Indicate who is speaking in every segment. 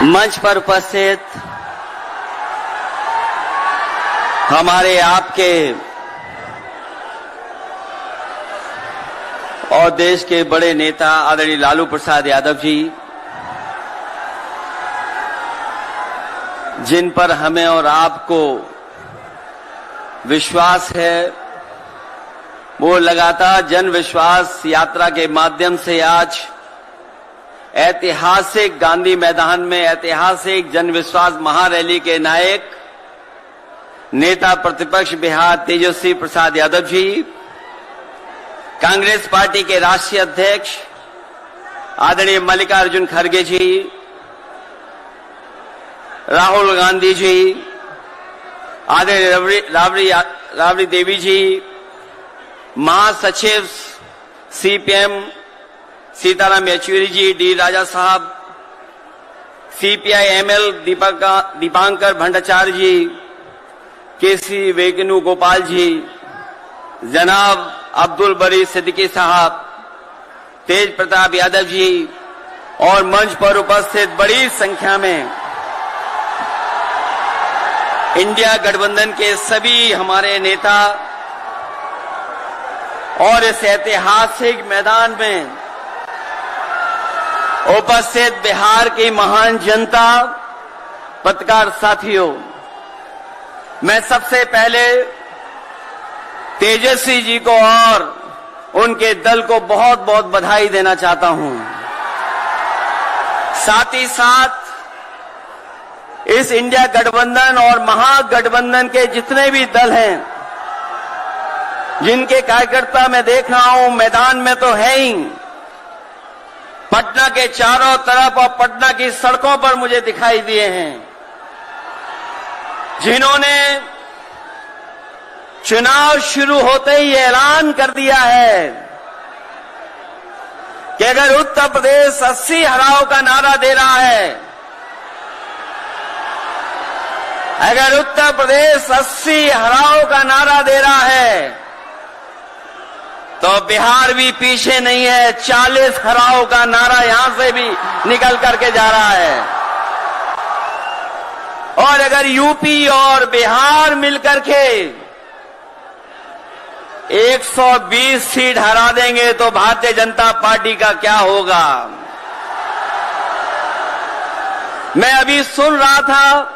Speaker 1: मंच पर उपस्थित हमारे आपके और देश के बड़े नेता आदरणीय लालू प्रसाद यादव जी, जिन पर हमें और आपको विश्वास है, वो लगातार जन विश्वास यात्रा के माध्यम से आज ऐतिहासिक गांधी मैदान में ऐतिहासिक जन विश्वास महारैली के नायक नेता प्रतिपक्ष बिहार तेजस्वी प्रसाद यादव जी, कांग्रेस पार्टी के राष्ट्रीय अध्यक्ष आदरणीय मल्लिकार्जुन खड़गे जी, राहुल गांधी जी, आदरणीय राबड़ी देवी जी, महासचिव सीपीएम सीताराम येचुरी जी, डी राजा साहब, सीपीआई एमएल दीपांकर भट्टाचार्य जी, केसी वेणुगोपाल जी, जनाब अब्दुल बरी सिद्दीकी साहब, तेज प्रताप यादव जी और मंच पर उपस्थित बड़ी संख्या में इंडिया गठबंधन के सभी हमारे नेता और इस ऐतिहासिक मैदान में उपस्थित बिहार की महान जनता, पत्रकार साथियों, मैं सबसे पहले तेजस्वी जी को और उनके दल को बहुत बहुत बधाई देना चाहता हूं। साथ ही साथ इस इंडिया गठबंधन और महागठबंधन के जितने भी दल हैं, जिनके कार्यकर्ता मैं देख रहा हूं मैदान में तो है ही, पटना के चारों तरफ और पटना की सड़कों पर मुझे दिखाई दिए हैं, जिन्होंने चुनाव शुरू होते ही ऐलान कर दिया है कि अगर उत्तर प्रदेश 80 हराओ का नारा दे रहा है, अगर उत्तर प्रदेश 80 हराओ का नारा दे रहा है, तो बिहार भी पीछे नहीं है। 40 हराओ का नारा यहां से भी निकल करके जा रहा है। और अगर यूपी और बिहार मिलकर के 120 सीट हरा देंगे तो भारतीय जनता पार्टी का क्या होगा। मैं अभी सुन रहा था,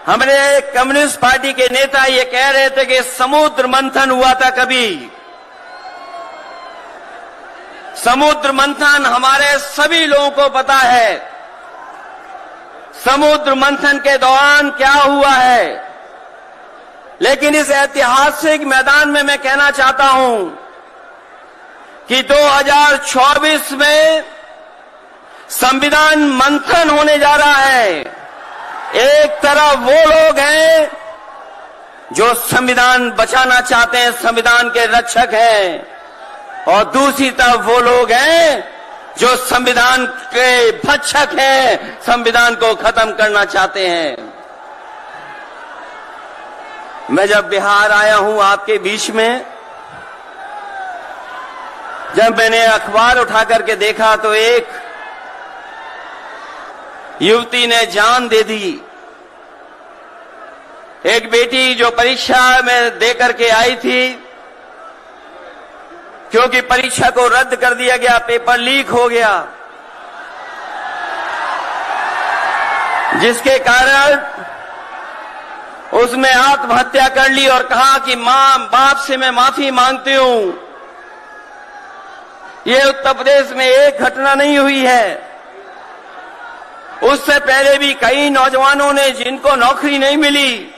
Speaker 1: हमारे कम्युनिस्ट पार्टी के नेता ये कह रहे थे कि समुद्र मंथन हुआ था कभी। समुद्र मंथन हमारे सभी लोगों को पता है, समुद्र मंथन के दौरान क्या हुआ है। लेकिन इस ऐतिहासिक मैदान में मैं कहना चाहता हूं कि 2024 में संविधान मंथन होने जा रहा है। एक तरफ वो लोग हैं जो संविधान बचाना चाहते हैं, संविधान के रक्षक हैं, और दूसरी तरफ वो लोग हैं जो संविधान के भक्षक हैं, संविधान को खत्म करना चाहते हैं। मैं जब बिहार आया हूं आपके बीच में, जब मैंने अखबार उठा करके देखा तो एक युवती ने जान दे दी। एक बेटी जो परीक्षा में दे करके आई थी, क्योंकि परीक्षा को रद्द कर दिया गया, पेपर लीक हो गया, जिसके कारण उसने आत्महत्या कर ली और कहा कि मां बाप से मैं माफी मांगती हूं। ये उत्तर प्रदेश में एक घटना नहीं हुई है। उससे पहले भी कई नौजवानों ने, जिनको नौकरी नहीं मिली,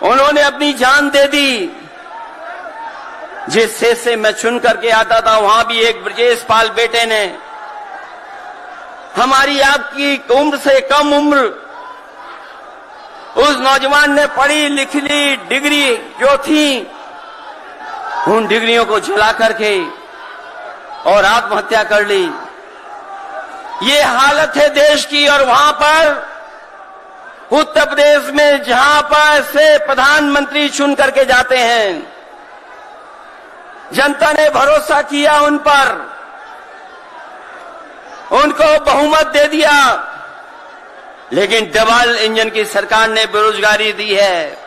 Speaker 1: उन्होंने अपनी जान दे दी। जिस शेर से मैं चुन करके आता था, वहां भी एक ब्रजेश पाल बेटे ने, हमारी आपकी उम्र से कम उम्र, उस नौजवान ने पढ़ी लिख ली डिग्री जो थी, उन डिग्रियों को जला करके और आत्महत्या कर ली। ये हालत है देश की। और वहां पर उत्तर प्रदेश में, जहां पर से प्रधानमंत्री चुन करके जाते हैं, जनता ने भरोसा किया उन पर, उनको बहुमत दे दिया, लेकिन डबल इंजन की सरकार ने बेरोजगारी दी है।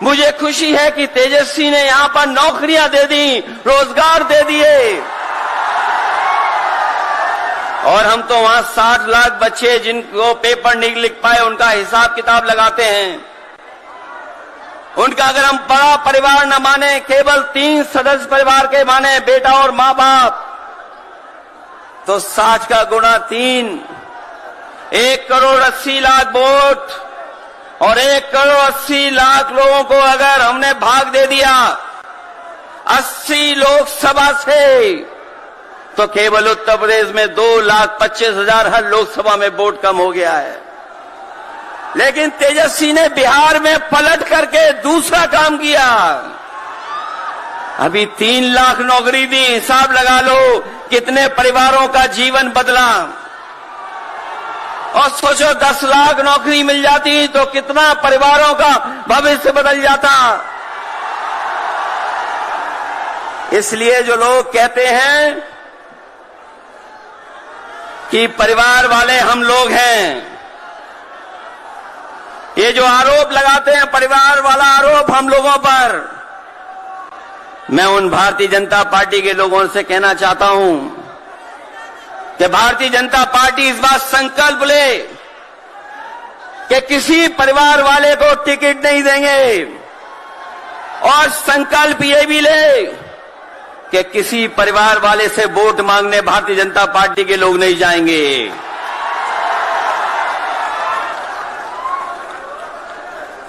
Speaker 1: मुझे खुशी है कि तेजस्वी ने यहां पर नौकरियां दे दी, रोजगार दे दिए, और हम तो वहां 60 लाख बच्चे जिनको पेपर नहीं लिख पाए उनका हिसाब किताब लगाते हैं। उनका अगर हम बड़ा परिवार न माने, केवल 3 सदस्य परिवार के माने, बेटा और मां बाप, तो 60 का गुणा 3, 1,80,00,000 वोट और 1,80,00,000 लोगों को अगर हमने भाग दे दिया 80 लोकसभा से, तो केवल उत्तर प्रदेश में 2,25,000 हर लोकसभा में वोट कम हो गया है। लेकिन तेजस्वी ने बिहार में पलट करके दूसरा काम किया। अभी 3 लाख नौकरी दी, हिसाब लगा लो कितने परिवारों का जीवन बदला। और सोचो 10 लाख नौकरी मिल जाती तो कितना परिवारों का भविष्य बदल जाता। इसलिए जो लोग कहते हैं कि परिवार वाले हम लोग हैं, ये जो आरोप लगाते हैं परिवार वाला आरोप हम लोगों पर, मैं उन भारतीय जनता पार्टी के लोगों से कहना चाहता हूं कि भारतीय जनता पार्टी इस बात संकल्प ले कि किसी परिवार वाले को टिकट नहीं देंगे, और संकल्प ये भी ले कि किसी परिवार वाले से वोट मांगने भारतीय जनता पार्टी के लोग नहीं जाएंगे।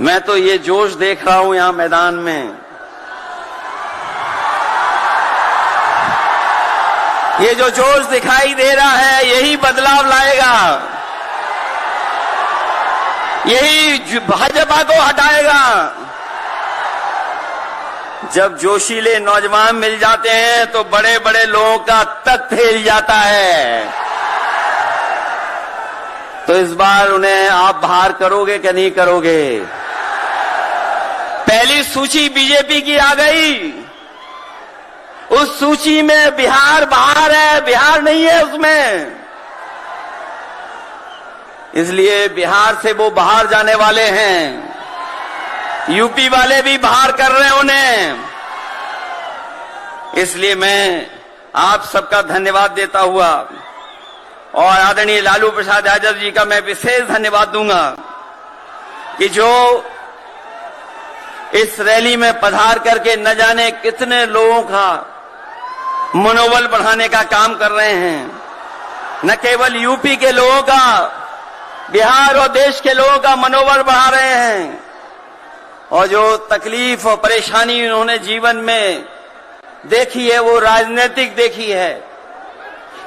Speaker 1: मैं तो ये जोश देख रहा हूं यहां मैदान में, ये जो जोश दिखाई दे रहा है यही बदलाव लाएगा, यही भाजपा को हटाएगा। जब जोशीले नौजवान मिल जाते हैं तो बड़े बड़े लोगों का तख्त हिल जाता है। तो इस बार उन्हें आप बाहर करोगे कि नहीं करोगे? पहली सूची बीजेपी की आ गई, उस सूची में बिहार बाहर है, बिहार नहीं है उसमें। इसलिए बिहार से वो बाहर जाने वाले हैं, यूपी वाले भी बाहर कर रहे हैं उन्हें। इसलिए मैं आप सबका धन्यवाद देता हुआ, और आदरणीय लालू प्रसाद यादव जी का मैं विशेष धन्यवाद दूंगा कि जो इस रैली में पधार करके न जाने कितने लोगों का मनोबल बढ़ाने का काम कर रहे हैं। न केवल यूपी के लोगों का, बिहार और देश के लोगों का मनोबल बढ़ा रहे हैं। और जो तकलीफ और परेशानी उन्होंने जीवन में देखी है वो राजनीतिक देखी है।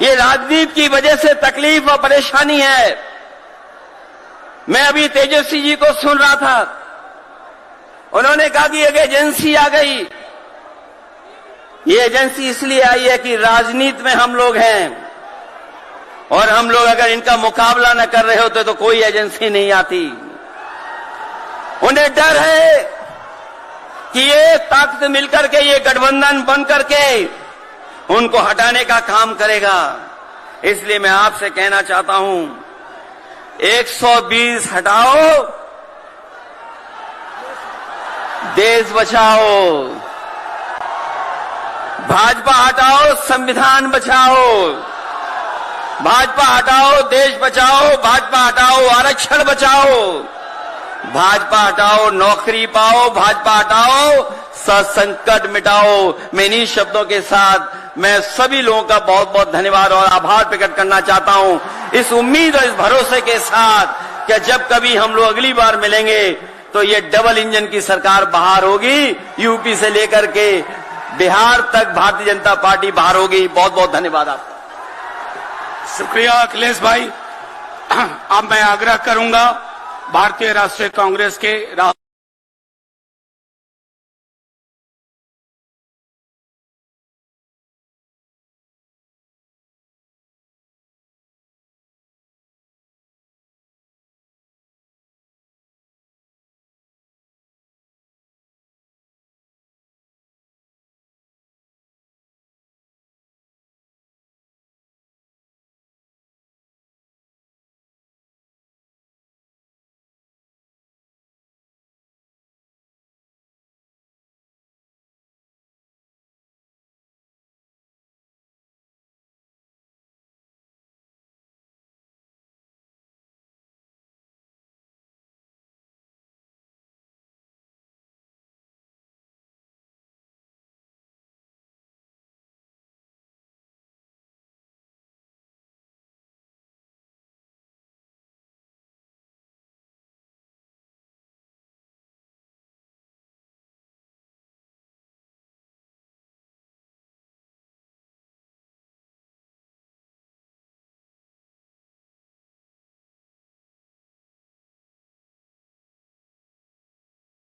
Speaker 1: ये राजनीति की वजह से तकलीफ और परेशानी है। मैं अभी तेजस्वी जी को सुन रहा था, उन्होंने कहा कि एक एजेंसी आ गई। ये एजेंसी इसलिए आई है कि राजनीति में हम लोग हैं, और हम लोग अगर इनका मुकाबला न कर रहे होते तो कोई एजेंसी नहीं आती। उन्हें डर है कि ये ताकत मिलकर के, ये गठबंधन बन करके उनको हटाने का काम करेगा। इसलिए मैं आपसे कहना चाहता हूं, 120 हटाओ, देश बचाओ। भाजपा हटाओ, संविधान बचाओ। भाजपा हटाओ, देश बचाओ। भाजपा हटाओ, आरक्षण बचाओ। भाजपा हटाओ, नौकरी पाओ। भाजपा हटाओ, संकट मिटाओ। मैं इन्हीं शब्दों के साथ मैं सभी लोगों का बहुत बहुत धन्यवाद और आभार प्रकट करना चाहता हूं, इस उम्मीद और इस भरोसे के साथ कि जब कभी हम लोग अगली बार मिलेंगे तो ये डबल इंजन की सरकार बाहर होगी, यूपी से लेकर के बिहार तक भारतीय जनता पार्टी बाहर होगी। बहुत बहुत धन्यवाद आपका।
Speaker 2: शुक्रिया अखिलेश भाई। अब मैं आग्रह करूंगा भारतीय राष्ट्रीय कांग्रेस के